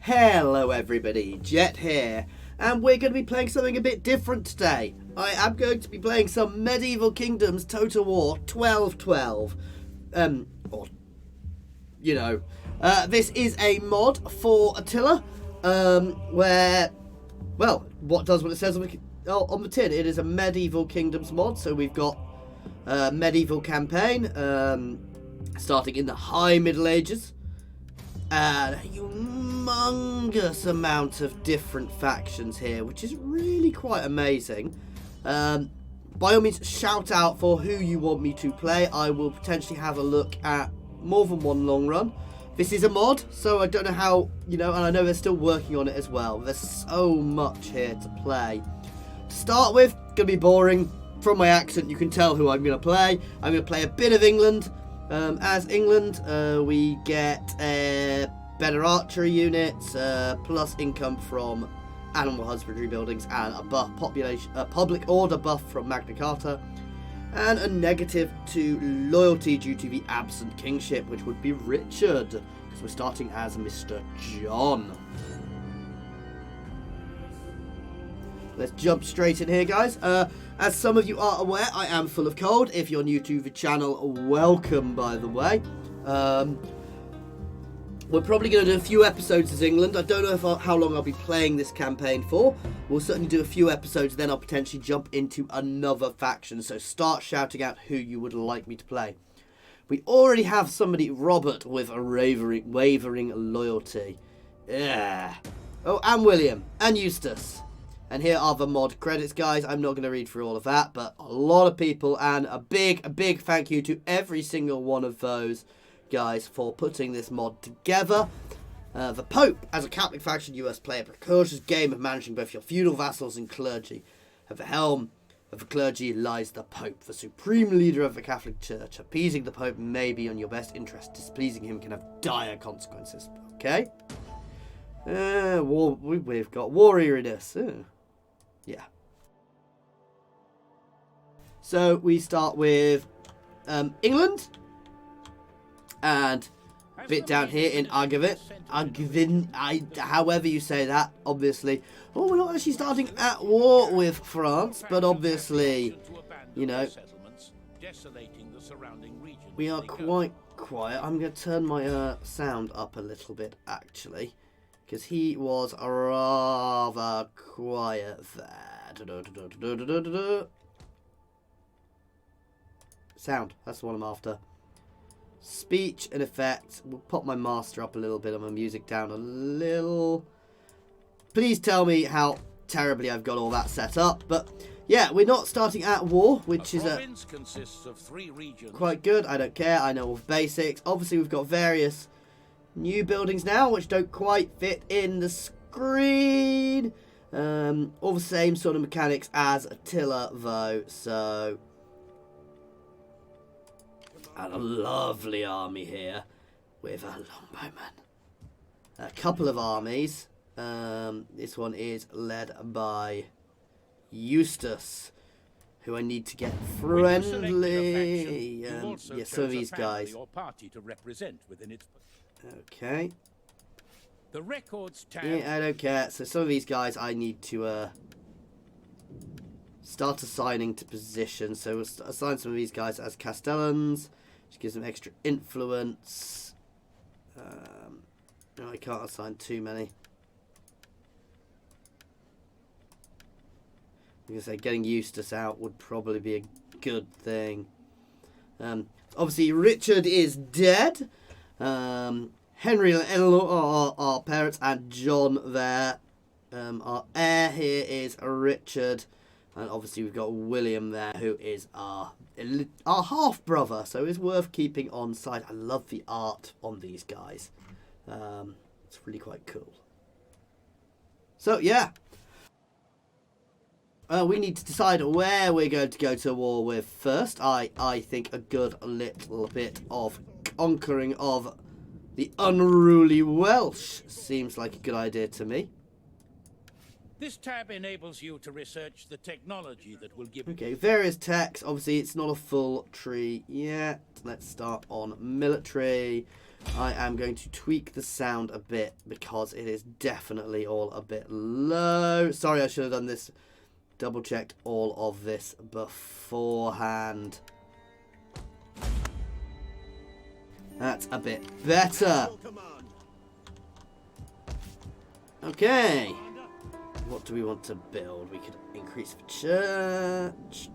Hello everybody, Jet here, and we're going to be playing something a bit different today. I am going to be playing some Medieval Kingdoms Total War 1212. This is a mod for Attila, where, well, what it says on the tin. It is a Medieval Kingdoms mod, so we've got a medieval campaign, starting in the High Middle Ages. And a humongous amount of different factions here, which is really quite amazing. By all means, shout out for who you want me to play. I will potentially have a look at more than one long run. This is a mod, so I don't know how, and I know they're still working on it as well. There's so much here to play. To start with, gonna be boring. From my accent, you can tell who I'm gonna play. I'm gonna play a bit of England. As England, we get better archery units, plus income from animal husbandry buildings, and a public order buff from Magna Carta, and a negative to loyalty due to the absent kingship, which would be Richard, because we're starting as Mr. John. Let's jump straight in here, guys. As some of you are aware, I am full of cold. If you're new to the channel, welcome, by the way. We're probably going to do a few episodes as England. I don't know how long I'll be playing this campaign for. We'll certainly do a few episodes, then I'll potentially jump into another faction. So start shouting out who you would like me to play. We already have somebody, Robert, with a wavering loyalty. Yeah. Oh, and William, and Eustace. And here are the mod credits, guys. I'm not going to read through all of that, but a lot of people, and a big thank you to every single one of those guys for putting this mod together. The Pope, as a Catholic faction, you must play a precocious game of managing both your feudal vassals and clergy. At the helm of the clergy lies the Pope, the supreme leader of the Catholic Church. Appeasing the Pope may be in your best interest. Displeasing him can have dire consequences. Okay? We've got warrioriness. Yeah. So we start with England, and a bit down here in Argivin, however you say that, obviously. Oh, we're not actually starting at war with France, but obviously, we are quite quiet. I'm going to turn my sound up a little bit, actually, because he was rather quiet there. Sound, that's the one I'm after. Speech and effects. We'll pop my master up a little bit and my music down a little. Please tell me how terribly I've got all that set up. But yeah, we're not starting at war, which is consists of 3 regions. Quite good. I don't care. I know all the basics. Obviously, we've got various new buildings now, which don't quite fit in the screen. All the same sort of mechanics as Attila, though, so. And a lovely army here with a longbowman. A couple of armies. This one is led by Eustace, who I need to get friendly. Yes, some of these guys. Okay. The records tab. Yeah, I don't care. So some of these guys I need to start assigning to positions. So we'll assign some of these guys as Castellans, which gives them extra influence. No, I can't assign too many. I'm going to say getting Eustace out would probably be a good thing. Obviously, Richard is dead. Henry and Eleanor are our parents, and John there. Our heir here is Richard, and obviously we've got William there, who is our half-brother, so it's worth keeping on side. I love the art on these guys. It's really quite cool. So, yeah. We need to decide where we're going to go to war with first. I think a good little bit of conquering of the unruly Welsh seems like a good idea to me. This tab enables you to research the technology that will give... Okay, various techs. Obviously, it's not a full tree yet. Let's start on military. I am going to tweak the sound a bit because it is definitely all a bit low. Sorry, I should have done this. Double checked all of this beforehand. That's a bit better. Okay. What do we want to build? We could increase the church.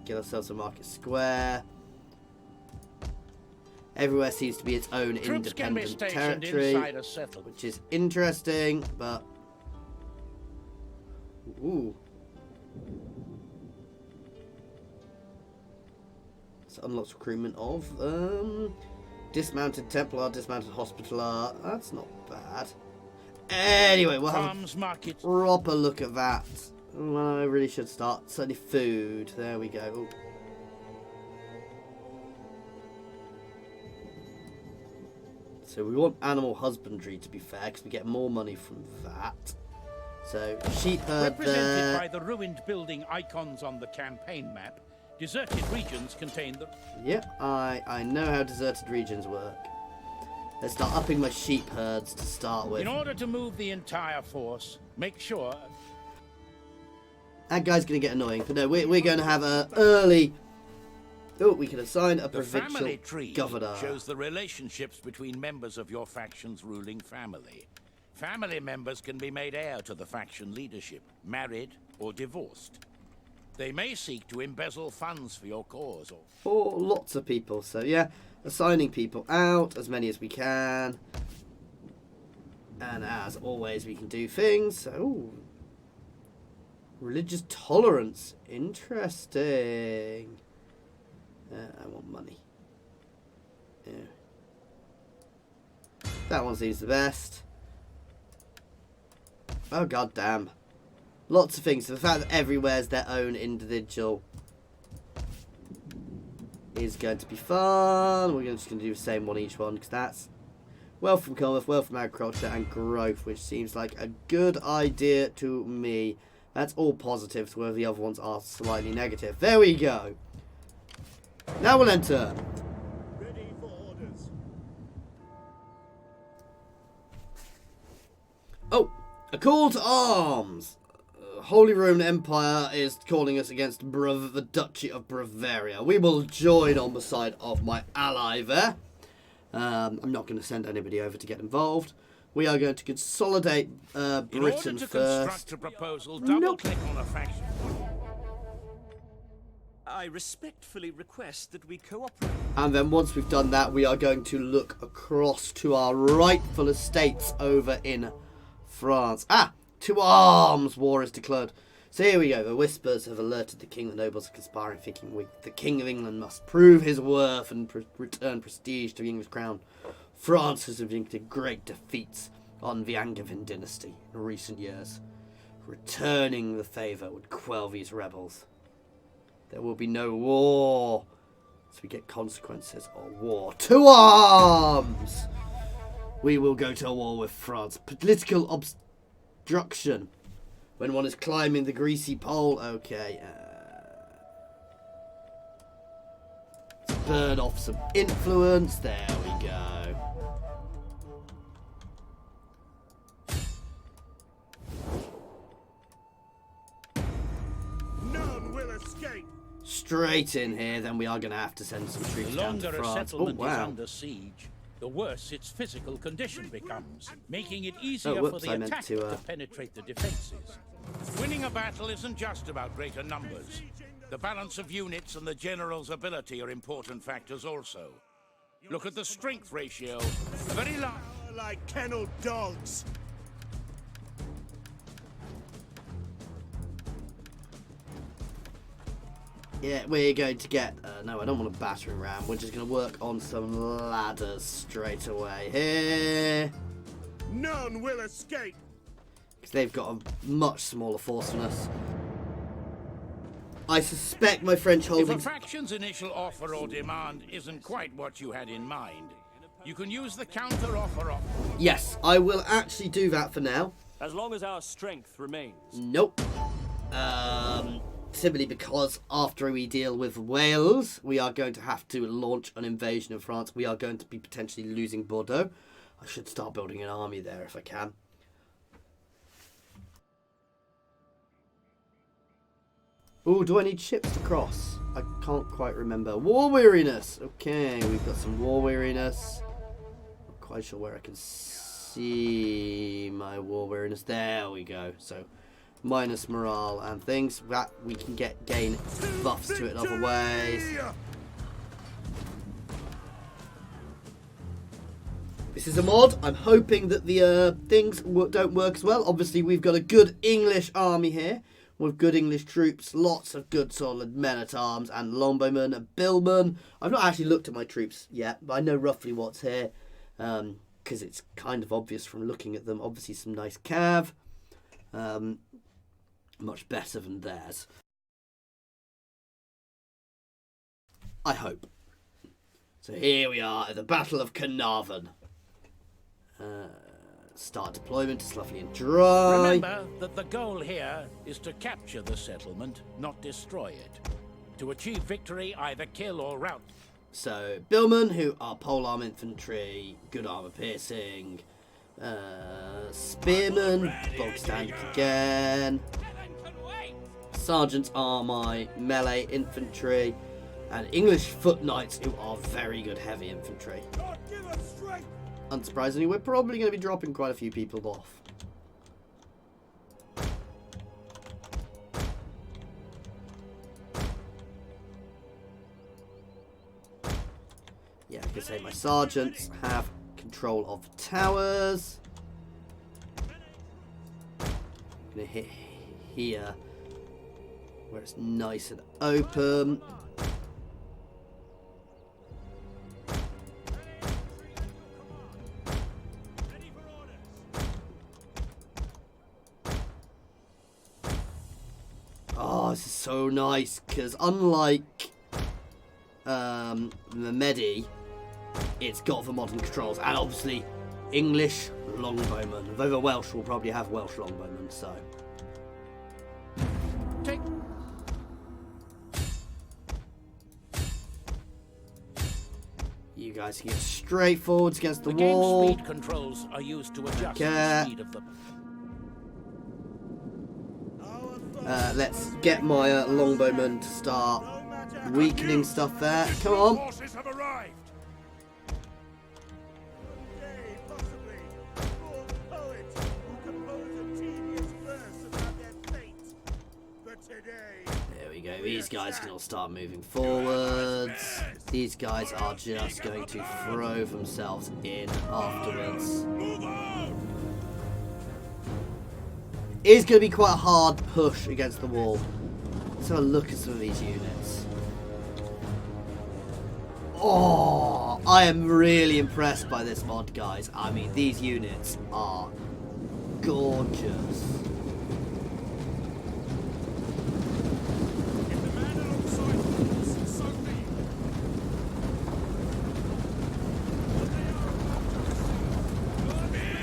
Get ourselves a market square. Everywhere seems to be its own independent territory, which is interesting, but... Ooh. This unlocks recruitment of dismounted Templar, dismounted Hospitaller. That's not bad. Anyway, we'll have a proper look at that. Well, I really should start. Certainly food. There we go. Ooh. So we want animal husbandry, to be fair, because we get more money from that. So sheep herd represented by the ruined building icons on the campaign map, deserted regions contain the... Yep, I know how deserted regions work. Let's start upping my sheep herds to start with. In order to move the entire force, make sure... That guy's going to get annoying, but no, we're going to have a early... Oh, we can assign a provincial the family tree governor. Shows the relationships between members of your faction's ruling family. Family members can be made heir to the faction leadership, married or divorced. They may seek to embezzle funds for your cause or... For lots of people, so yeah, assigning people out, as many as we can. And as always, we can do things. So, ooh. Religious tolerance. Interesting. I want money. Yeah. That one seems the best. Oh, god damn. Lots of things. So the fact that everywhere's their own individual is going to be fun. We're just going to do the same one each one, because that's wealth from commerce, wealth from agriculture, and growth, which seems like a good idea to me. That's all positives, where the other ones are slightly negative. There we go. Now we'll enter. Ready for orders. Oh, a call to arms. Holy Roman Empire is calling us against the Duchy of Bavaria. We will join on the side of my ally there. I'm not going to send anybody over to get involved. We are going to consolidate Britain In order to first. construct a proposal, double-click on a faction. I respectfully request that we cooperate. And then once we've done that, we are going to look across to our rightful estates over in France. Ah! To arms! War is declared. So here we go. The whispers have alerted the king. The nobles are conspiring, thinking the king of England must prove his worth and return prestige to the English crown. France has inflicted great defeats on the Angevin dynasty in recent years. Returning the favour would quell these rebels. There will be no war, so we get consequences of war. To arms! We will go to war with France. Political obstruction. When one is climbing the greasy pole. Okay. Let's burn off some influence. There we go. None will escape. Straight in here, then we are going to have to send some troops The down to longer a France. Oh, settlement is wow. under siege, the worse its physical condition becomes, making it easier Oh, for whoops, the I meant attacker to, to penetrate the defenses. Winning a battle isn't just about greater numbers. The balance of units and the general's ability are important factors also. Look at the strength ratio. A very large... Like kennel dogs. Yeah, we're going to get... no, I don't want a battering ram. We're just going to work on some ladders straight away. Here. None will escape. Because they've got a much smaller force than us. I suspect my French If a holdings... faction's initial offer or demand isn't quite what you had in mind, you can use the counter-offer offer. Yes, I will actually do that for now. As long as our strength remains. Nope. simply because after we deal with Wales, we are going to have to launch an invasion of France. We are going to be potentially losing Bordeaux. I should start building an army there if I can. Oh, do I need ships to cross? I can't quite remember. War weariness. Okay, we've got some war weariness. Not quite sure where I can see my war weariness. There we go. So minus morale and things that we can gain buffs to it in other ways. This is a mod. I'm hoping that the things don't work as well. Obviously, we've got a good English army here with good English troops, lots of good solid men-at-arms and longbowmen and billmen. I've not actually looked at my troops yet, but I know roughly what's here because it's kind of obvious from looking at them. Obviously, some nice cav. Much better than theirs. I hope. So here we are at the Battle of Caernarfon. Start deployment. It's lovely and dry. Remember that the goal here is to capture the settlement, not destroy it. To achieve victory, either kill or rout. So, billmen, who are polearm infantry, good armor piercing. Spearmen, bog standard again. Sergeants are my melee infantry. And English foot knights, who are very good heavy infantry. Unsurprisingly, we're probably going to be dropping quite a few people off. Yeah, I can say my sergeants have control of towers. I'm going to hit here where it's nice and open. Oh, this is so nice because unlike the Medi, it's got the modern controls and obviously English longbowmen. Though the Welsh will probably have Welsh longbowmen, so. Take. You guys can get straight forwards against the The game's wall. speed controls are used to adjust Okay. the speed of the... Let's get my longbowmen to start weakening stuff there. Come on. Forces have arrived. Today, possibly, four poets will compose a tedious verse about their fate. But today, There we go. These guys can all start moving forwards. These guys are just going to throw themselves in afterwards. move on. It is going to be quite a hard push against the wall. Let's have a look at some of these units. Oh, I am really impressed by this mod, guys. I mean, these units are gorgeous. If the man alongside wins, so be it.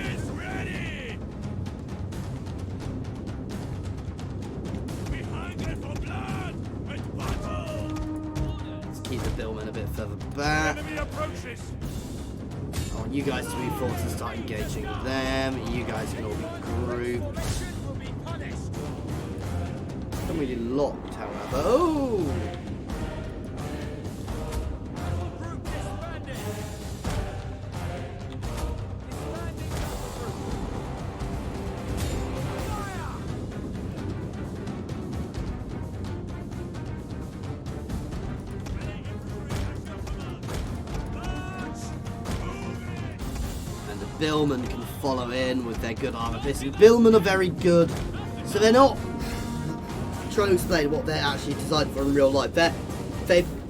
Is ready. Behind them for blood and battle. Let's keep the billmen a bit further back. Enemy approaches. I want you guys to move forward and start engaging with them. You guys can all be grouped. Haven't really locked, however. Oh! Billmen can follow in with their good armor piercing. Billmen are very good, so they're not trying to explain what they're actually designed for in real life. They're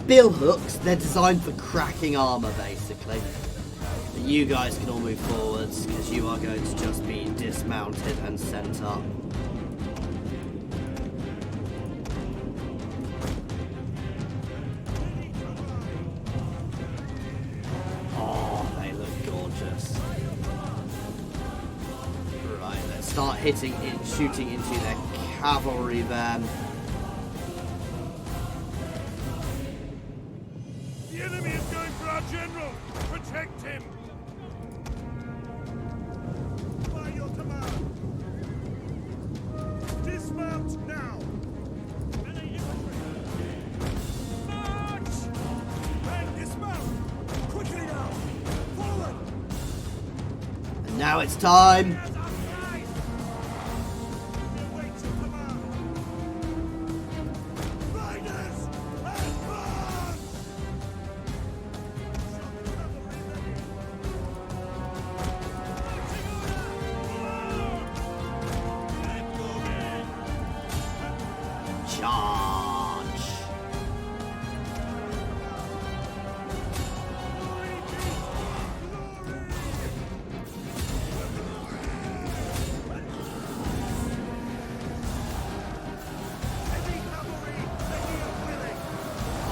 bill hooks. They're designed for cracking armor, basically. But you guys can all move forwards because you are going to just be dismounted and sent up. Oh, they look gorgeous. Right, let's start shooting into their cavalry then. Now it's time. Charge.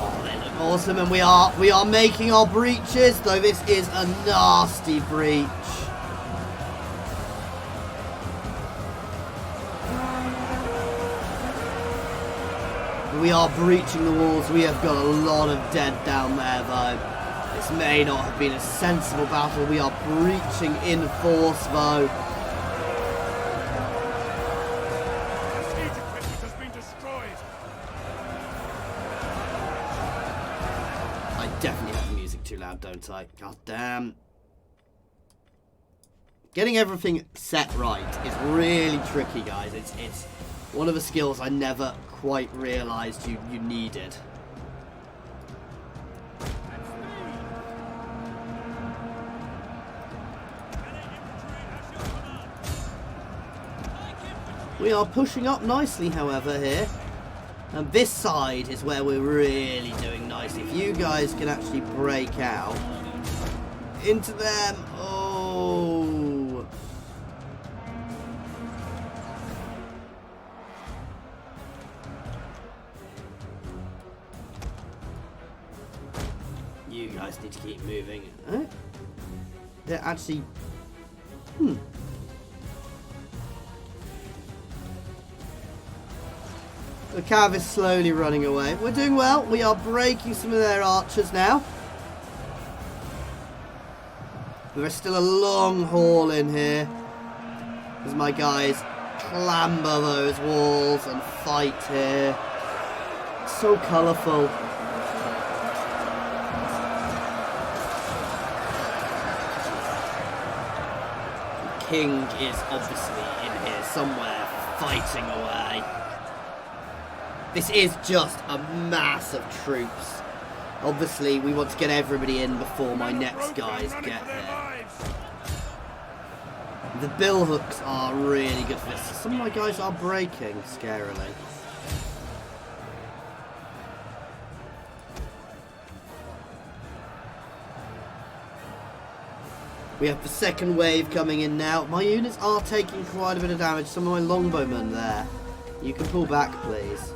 Oh, they look awesome, and we are making our breaches, though this is a nasty breach. We are breaching the walls. We have got a lot of dead down there, though. This may not have been a sensible battle. We are breaching in force, though. Siege equipment has been destroyed. I definitely have the music too loud, don't I? God damn. Getting everything set right is really tricky, guys. It's one of the skills I never quite realised you needed. We are pushing up nicely, however, here. And this side is where we're really doing nice. If you guys can actually break out into them. Oh. You guys need to keep moving. They're actually... The cav is slowly running away. We're doing well. We are breaking some of their archers now. There's still a long haul in here, as my guys clamber those walls and fight here. It's so colourful. King is obviously in here somewhere, fighting away. This is just a mass of troops. Obviously, we want to get everybody in before my next guys get here. The bill hooks are really good for this. Some of my guys are breaking, scarily. We have the second wave coming in now. My units are taking quite a bit of damage. Some of my longbowmen there. You can pull back, please.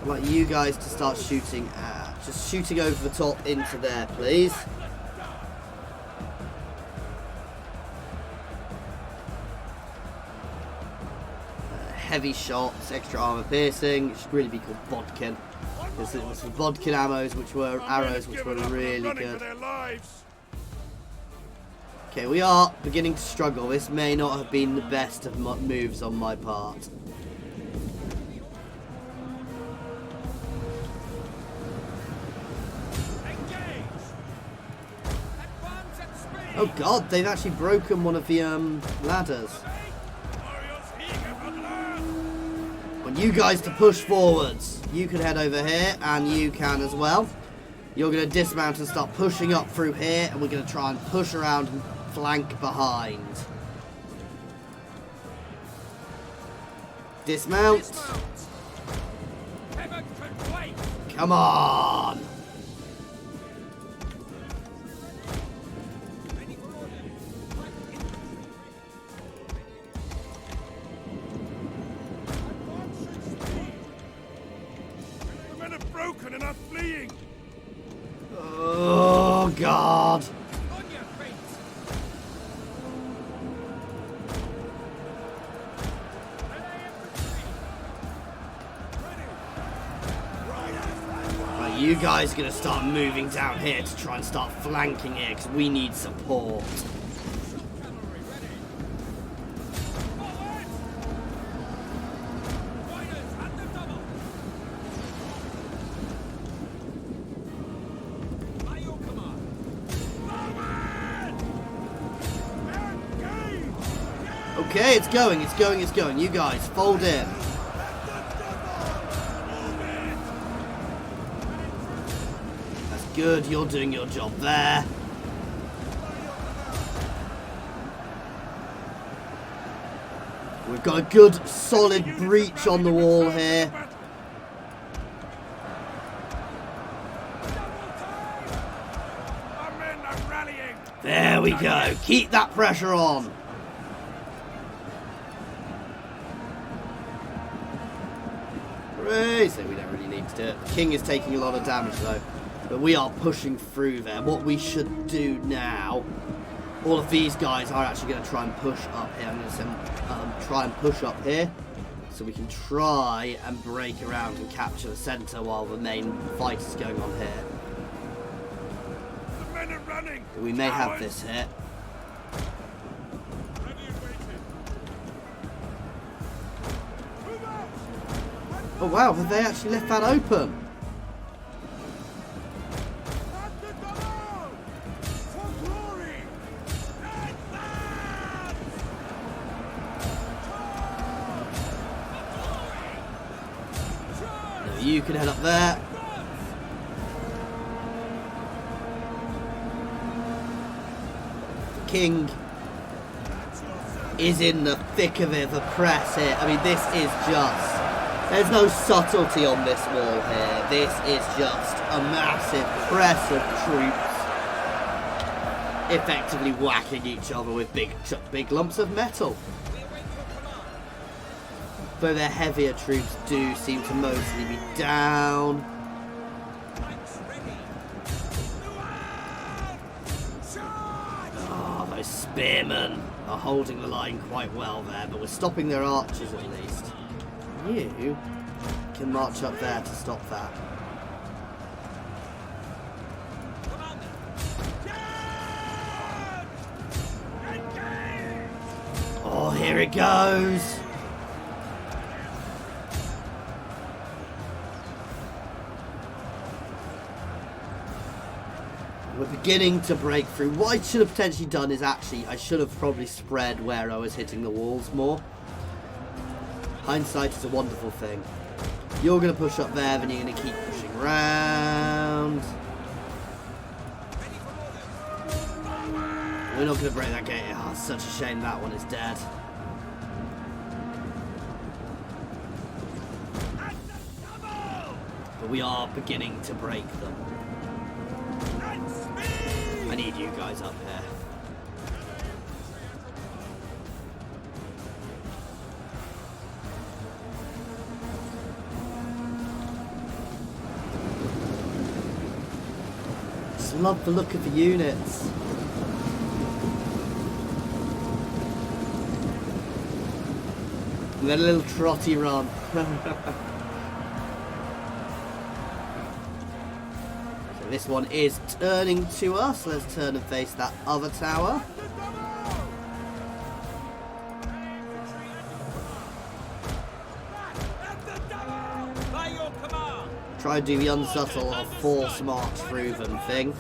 I'd like you guys to start shooting. Just shooting over the top into there, please. Heavy shots, extra armor piercing. It should really be called bodkin. Because it was the bodkin arrows which were really good. Okay, we are beginning to struggle. This may not have been the best of moves on my part. Oh god, they've actually broken one of the ladders. Want you guys to push forwards. You can head over here, and you can as well. You're going to dismount and start pushing up through here, and we're going to try and push around and flank behind. Dismount. Come on. The men are broken and are fleeing. Oh god. Right, you guys are going to start moving down here to try and start flanking here because we need support. Okay, it's going, it's going, it's going. You guys, fold in. That's good, you're doing your job there. We've got a good, solid breach on the wall here. There we go. Keep that pressure on. Hooray! So we don't really need to do it. The king is taking a lot of damage though. But we are pushing through there. What we should do now... All of these guys are actually going to try and push up here. I'm going to send, try and push up here. So we can try and break around and capture the centre while the main fight is going on here. The men are running. We may have this here. Oh wow, have they actually left that open? No, you can head up there. King is in the thick of it, the press here. I mean, this is just... There's no subtlety on this wall here. This is just a massive press of troops effectively whacking each other with big lumps of metal. Though their heavier troops do seem to mostly be down. Oh, those spearmen are holding the line quite well there, but we're stopping their archers at least. You can march up there to stop that. Oh, here it goes. We're beginning to break through. What I should have potentially done is actually, I should have probably spread where I was hitting the walls more. Hindsight is a wonderful thing. You're going to push up there, then you're going to keep pushing around. We're not going to break that gate. Oh, it's such a shame that one is dead. But we are beginning to break them. I need you guys up here. Love the look of the units. And then a little trotty run. So this one is turning to us. Let's turn and face that other tower. Try and do the unsubtle or force march through them thing.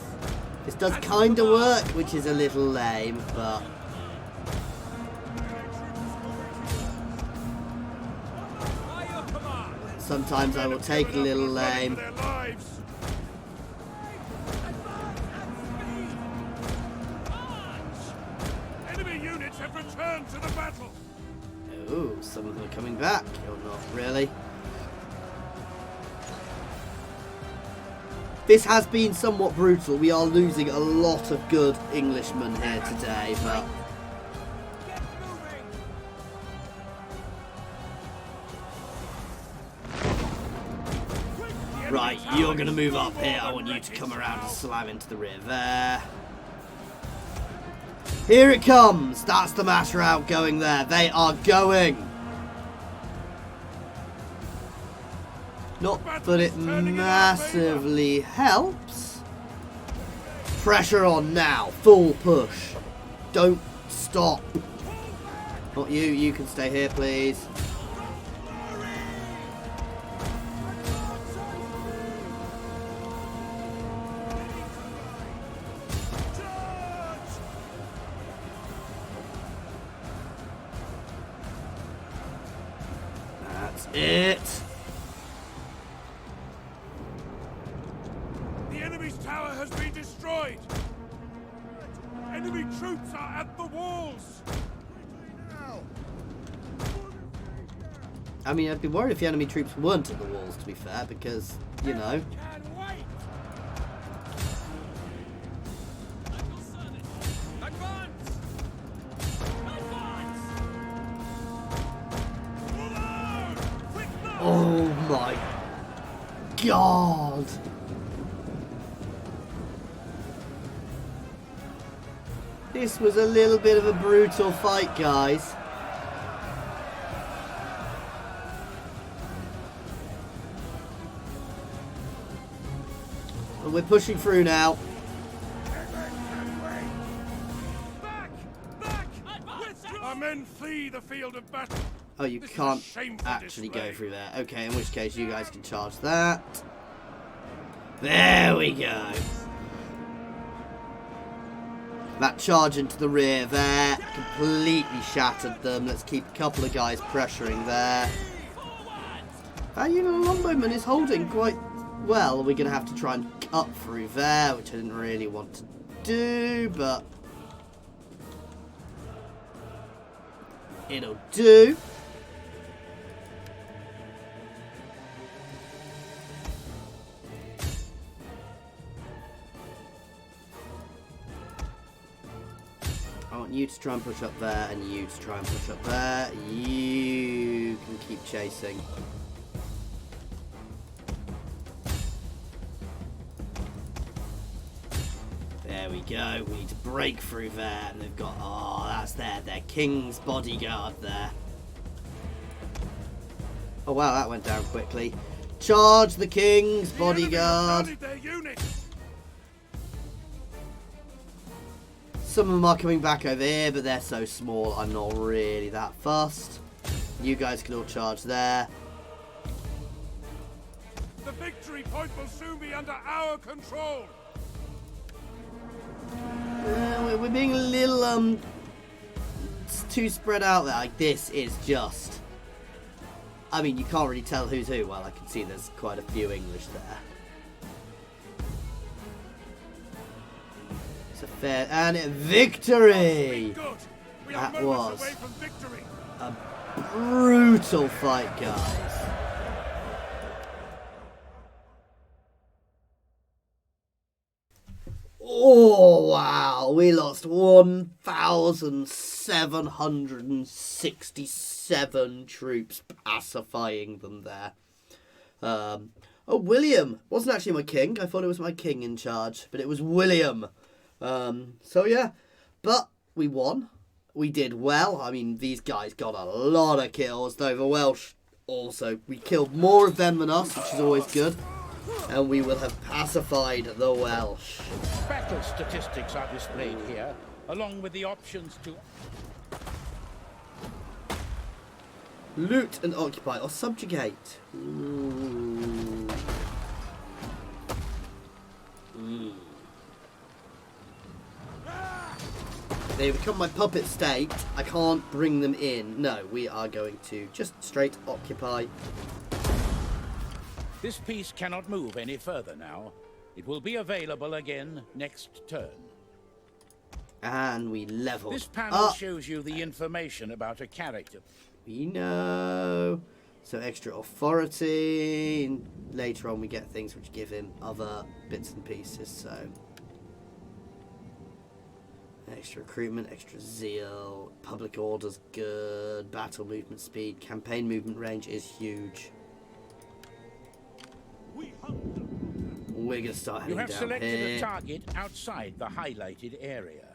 This does kind of work, which is a little lame, but... Sometimes I will take a little lame. Enemy units have returned to the battle. Oh, some of them are coming back. Or not really. This has been somewhat brutal. We are losing a lot of good Englishmen here today, but... Right, you're going to move up here. I want you to come around and slam into the rear there. Here it comes. That's the mass route going there. They are going. Not that it massively helps. Pressure on now. Full push. Don't stop. Not you. You can stay here, please. That's it. The enemy's tower has been destroyed. Enemy troops are at the walls. I mean, I'd be worried if the enemy troops weren't at the walls, to be fair, because, you know. Can wait. Oh my god. This was a little bit of a brutal fight, guys. And we're pushing through now. Our men flee the field of battle. Oh, you This is a can't shameful actually go display. through there. Okay, in which case you guys can charge that. There we go. That charge into the rear there completely shattered them. Let's keep a couple of guys pressuring there. Our Union Longbowman is holding quite well. We're going to have to try and cut through there, which I didn't really want to do, but it'll do. I want you to try and push up there, and you to try and push up there. You can keep chasing. There we go. We need to break through there, and they've got... Oh, that's their king's bodyguard there. Oh, wow, that went down quickly. Charge the king's bodyguard. Their units. Some of them are coming back over here, but they're so small, I'm not really that fussed. You guys can all charge there. The victory point will soon be under our control. We're being a little, too spread out there. Like, this is just... I mean, you can't really tell who's who. Well, I can see there's quite a few English there. It's a fair... And victory! Good. We That are moments was away from victory. a brutal fight, guys. Oh, wow. We lost 1,767 troops pacifying them there. Oh, William. Wasn't actually my king. I thought it was my king in charge, but it was William. So, yeah. But we won. We did well. I mean, these guys got a lot of kills, though the Welsh also. We killed more of them than us, which is always good. And we will have pacified the Welsh. Battle statistics are displayed here, along with the options to... Loot and occupy, or subjugate. Ooh. Mm. They become my puppet state. I can't bring them in. No, we are going to just straight occupy. This piece cannot move any further now. It will be available again next turn. And we level This panel up. shows you the information about a character. We know. So extra authority. Later on we get things which give him other bits and pieces. So extra recruitment, extra zeal, public order's good, battle movement speed, campaign movement range is huge. We're going to start heading You have down selected here. a target outside the highlighted area.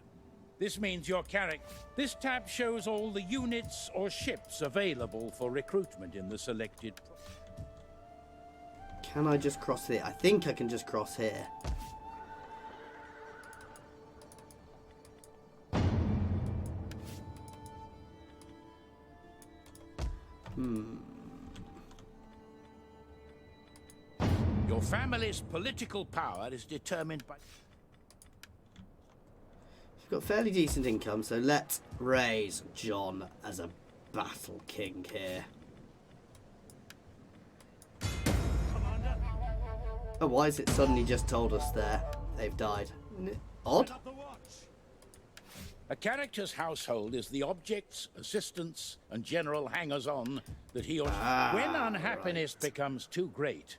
This means your character... This tab shows all the units or ships available for recruitment in the selected... Can I just cross here? I think I can just cross here. Your family's political power is determined by... We've got fairly decent income, so let's raise John as a battle king here. Oh, why has it suddenly just told us there they've died? Odd. A character's household is the objects, assistants, and general hangers-on that he or when unhappiness becomes too great,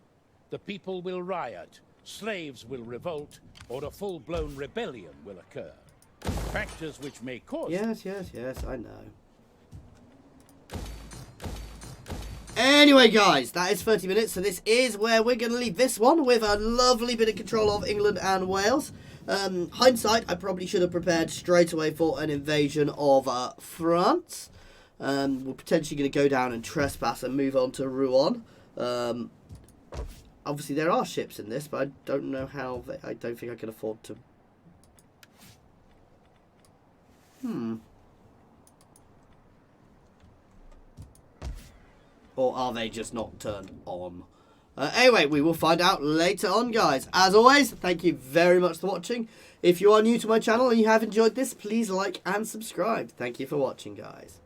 the people will riot, slaves will revolt, or a full-blown rebellion will occur. Factors which may cause... Yes, I know. Anyway, guys, that is 30 minutes, so this is where we're going to leave this one with a lovely bit of control of England and Wales. Hindsight, I probably should have prepared straight away for an invasion of France. We're potentially going to go down and trespass and move on to Rouen. Obviously, there are ships in this, but I don't know how... I don't think I can afford to... Or are they just not turned on? Anyway, we will find out later on, guys. As always, thank you very much for watching. If you are new to my channel and you have enjoyed this, please like and subscribe. Thank you for watching, guys.